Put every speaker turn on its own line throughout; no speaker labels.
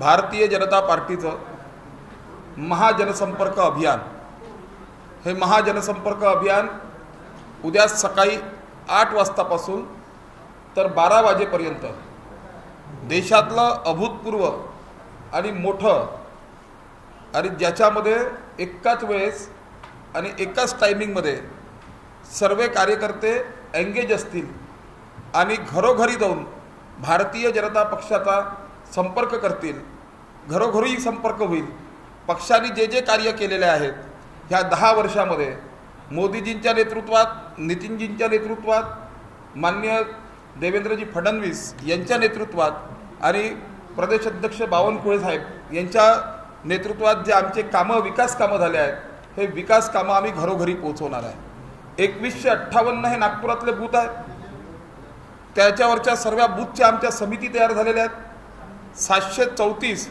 भारतीय जनता पार्टीचं महाजनसंपर्क अभियान, हे महाजनसंपर्क अभियान उद्या सकाळी 8 वाजतापासून तर 12 वाजेपर्यंत देशातलं अभूतपूर्व आणि मोठं आणि ज्याच्यामध्ये एकाच वेळेस आणि एकाच टायमिंगमध्ये सर्व कार्यकर्ते एंगेज असतील आणि घरोघरी जाऊन भारतीय जनता पक्षाचा संपर्क करतील, घरोघरी संपर्क होईल। पक्षाने जे जे कार्य केलेले आहेत ह्या 10 वर्षामध्ये मोदीजींच्या नेतृत्वात, नितीनजींच्या नेतृत्वात, माननीय देवेंद्रजी फडणवीस यांच्या नेतृत्वात आणि प्रदेश अध्यक्ष बावनकुळे साहेब यांच्या नेतृत्वात जे आमचे कामं, विकास कामं झाले आहेत, हे विकास कामं आम्ही घरोघरी पोहोचवणार आहे। 2158 हे नागपुरातले बूथ आहेत, त्याच्यावरच्या सर्व बूथच्या आमच्या समिती तयार झालेल्या आहेत। 734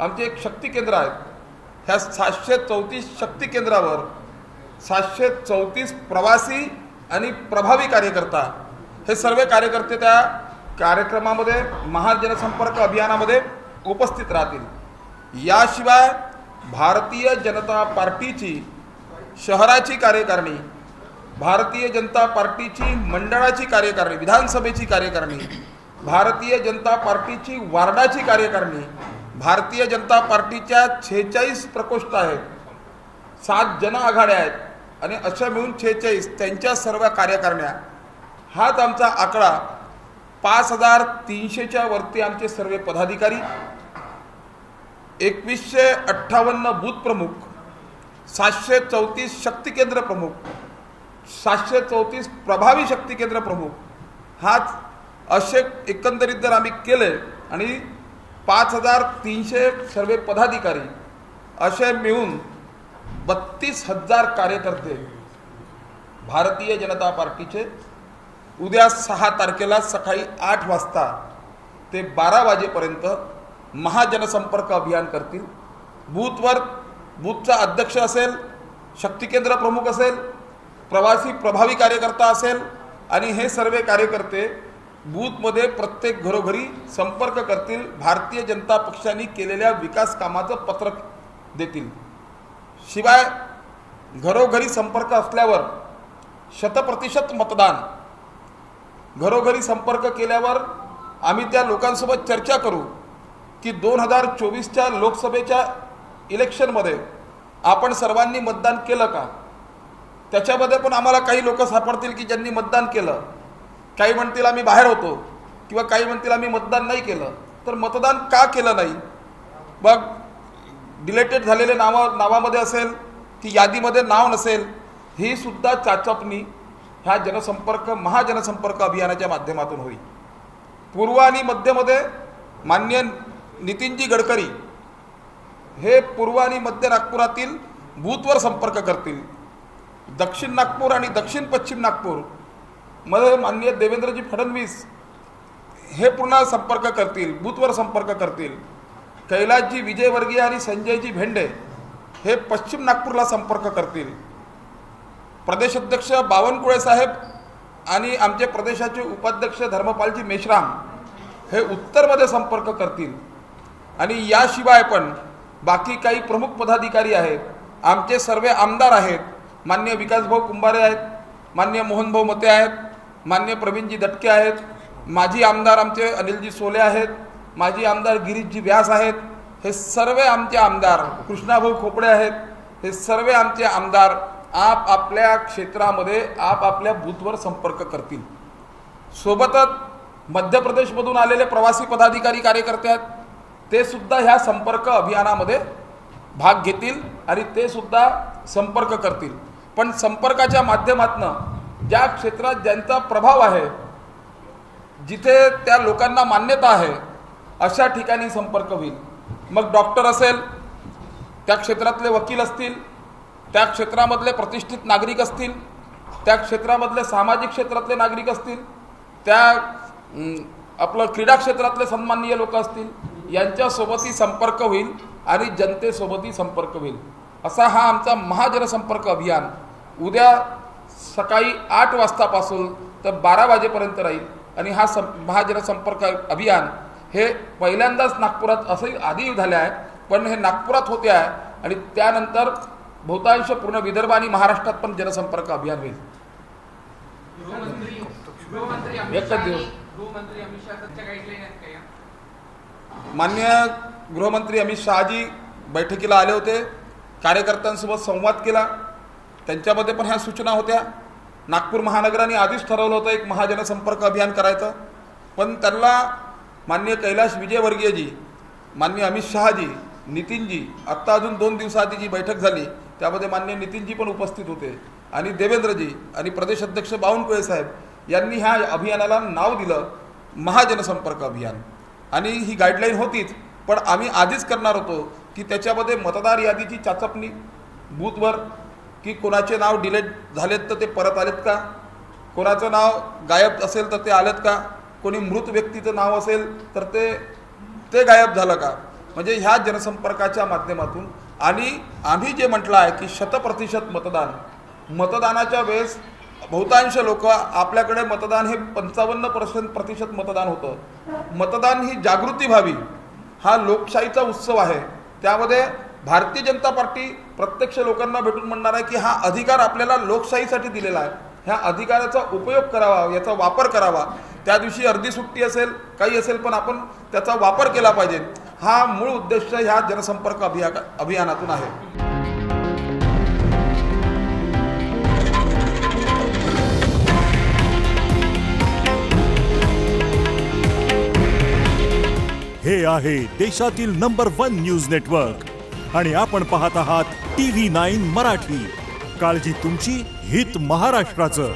आमचे एक शक्ती केंद्र आहेत, ह्या 734 शक्ती केंद्रावर 734 प्रवासी आणि प्रभावी कार्यकर्ता हे सर्व कार्यकर्ते त्या कार्यक्रमामध्ये, महाजनसंपर्क अभियानामध्ये उपस्थित राहतील। याशिवाय भारतीय जनता पार्टीची शहराची कार्यकारिणी, भारतीय जनता पार्टीची मंडळाची कार्यकारिणी, विधानसभेची कार्यकारिणी, भारतीय जनता पार्टीची वार्डाची कार्यकारिणी, भारतीय जनता पार्टीच्या 46 प्रकोष्ठ आहेत, 7 जन आघाड्या आहेत आणि अशा मिळून 46 त्यांच्या सर्व कार्यकारिण्या, हाच आमचा आकडा 5300च्या वरती आमचे सर्व पदाधिकारी, 2158 बूथ प्रमुख, 734 शक्ती केंद्र प्रमुख, 734 प्रभावी शक्ती केंद्र प्रमुख, हाच असे एकंदरीत जर आम्ही केले आणि 5300 सर्व पदाधिकारी असे मिळून 32,000 कार्यकर्ते भारतीय जनता पार्टीचे उद्या 6 तारखेला सकाळी 8 वाजता ते 12 वाजेपर्यंत महाजनसंपर्क अभियान करतील। बूथवर बूथचा अध्यक्ष असेल, शक्ती केंद्र प्रमुख असेल, प्रवासी प्रभावी कार्यकर्ता असेल आणि हे सर्व कार्यकर्ते बूथमध्ये प्रत्येक घरोघरी संपर्क करतील, भारतीय जनता पक्षाने केलेल्या विकास कामाचं पत्रक देतील। शिवाय घरोघरी संपर्क असल्यावर 100% मतदान, घरोघरी संपर्क केल्यावर आम्ही त्या लोकांसोबत चर्चा करू की 2024च्या लोकसभेच्या इलेक्शनमध्ये आपण सर्वांनी मतदान केलं का। त्याच्यामध्ये पण आम्हाला काही लोक सापडतील की ज्यांनी मतदान केलं, काही म्हणतील आम्ही बाहेर होतो किंवा काही म्हणतील आम्ही मतदान नाही केलं। तर मतदान का केलं नाही, मग डिलेटेड झालेले नावामध्ये असेल, ती यादीमध्ये नाव नसेल, ही सुद्धा चाचपणी ह्या जनसंपर्क महाजनसंपर्क अभियानाच्या माध्यमातून होईल। पूर्व आणि मध्यमध्ये माननीय नितीनजी गडकरी हे पूर्व आणि मध्य नागपुरातील बूथवर संपर्क करतील, दक्षिण नागपूर आणि दक्षिण पश्चिम नागपूर मध्ये माननीय देवेंद्रजी फडणवीस हे पुन्हा संपर्क करतील, बूथवर संपर्क करतील। कैलासजी विजयवर्गीय आणि संजयजी भेंडे हे पश्चिम नागपूरला संपर्क करतील। प्रदेश अध्यक्ष बावनकुळे साहेब आणि आमचे प्रदेशाचे उपाध्यक्ष धर्मपालजी मेश्राम हे उत्तरमध्ये संपर्क करतील। आणि याशिवाय पण बाकी काही प्रमुख पदाधिकारी आहेत, आमचे सर्व आमदार आहेत, माननीय विकासभाऊ कुंभारे आहेत, माननीय मोहनभाऊ मते आहेत, माननीय प्रवीणजी दटके आहेत, माजी आमदार आमचे अनिलजी सोले आहेत, माजी आमदार गिरीशजी व्यास आहेत, हे सर्व आमचे आमदार, कृष्णाभाऊ खोपडे आहेत, हे सर्व आमचे आमदार आपल्या क्षेत्रामध्ये आपल्या बूथवर संपर्क करतील। सोबतच मध्य प्रदेशमधून आलेले प्रवासी पदाधिकारी कार्यकर्ते आहेत, ते सुद्धा ह्या संपर्क अभियानामध्ये भाग घेतील आणि ते सुद्धा संपर्क करतील। पण संपर्काच्या माध्यमातून ज्या क्षेत्रात ज्यांचा प्रभाव आहे, जिथे त्या लोकांना मान्यता आहे, अशा ठिकाणी संपर्क होईल। मग डॉक्टर असेल, त्या क्षेत्रातले वकील असतील, त्या क्षेत्रामधले प्रतिष्ठित नागरिक असतील, त्या क्षेत्रामधले सामाजिक क्षेत्रातले नागरिक असतील, त्या आपलं क्रीडा क्षेत्रातले सन्माननीय लोक असतील, यांच्यासोबतही संपर्क होईल आणि जनतेसोबतही संपर्क होईल। असा हा आमचा महाजनसंपर्क अभियान उद्या सकाळी 8 वाजतापासून तर 12 वाजेपर्यंत राहील। आणि हा महाजनसंपर्क अभियान हे पहिल्यांदाच नागपुरात असंही आधी झाले आहे, पण हे नागपुरात होते आहे आणि त्यानंतर बहुतांश पूर्ण विदर्भ आणि महाराष्ट्रात पण जनसंपर्क अभियान होईल. माननीय गृहमंत्री अमित शहाजी बैठकीला आले होते, कार्यकर्त्यांसोबत संवाद केला, त्यांच्यामध्ये पण ह्या सूचना होत्या. नागपूर महानगराने आधीच ठरवलं होतं एक महाजनसंपर्क अभियान करायचं, पण त्यांना माननीय कैलाश विजयवर्गीयजी, माननीय अमित शहाजी, नितीनजी, आत्ता अजून 2 दिवसाआधी जी बैठक झाली त्यामध्ये माननीय नितीनजी पण उपस्थित होते आणि देवेंद्रजी आणि प्रदेश अध्यक्ष बावनकुळे साहेब यांनी ह्या अभियानाला नाव दिलं महाजनसंपर्क अभियान. आणि ही गाईडलाईन होतीच, पण आम्ही आधीच करणार होतो की त्याच्यामध्ये मतदार यादीची चाचपणी बूथवर, की कोणाचे नाव डिलीट झालेत तर ते परत आलेत का, कोणाचं नाव गायब असेल तर ते आलेत का, कोणी मृत व्यक्तीचं नाव असेल तर ते गायब झालं का. म्हणजे ह्या जनसंपर्काच्या माध्यमातून आणि आम्ही जे म्हटलं आहे की 100% मतदानाच्या वेळेस बहुतांश लोक आपल्याकडे मतदान हे 55% मतदान होतं. मतदान ही जागृती व्हावी, हा लोकशाहीचा उत्सव आहे. त्यामध्ये भारतीय जनता पार्टी प्रत्यक्ष लोकांना भेटून म्हणणार आहे की हा अधिकार आपल्याला लोकशाहीसाठी दिलेला आहे, ह्या अधिकाराचा उपयोग करावा, याचा वापर करावा. त्या दिवशी अर्धी सुट्टी असेल, काही असेल, पण आपण त्याचा वापर केला पाहिजे. हा मूळ उद्देश ह्या जनसंपर्क अभियानातून आहे.
हे आहे देशातील नंबर 1 न्यूज नेटवर्क आणि आपण पाहत आहात TV9 मराठी. काळजी तुमची, हित महाराष्ट्राचं.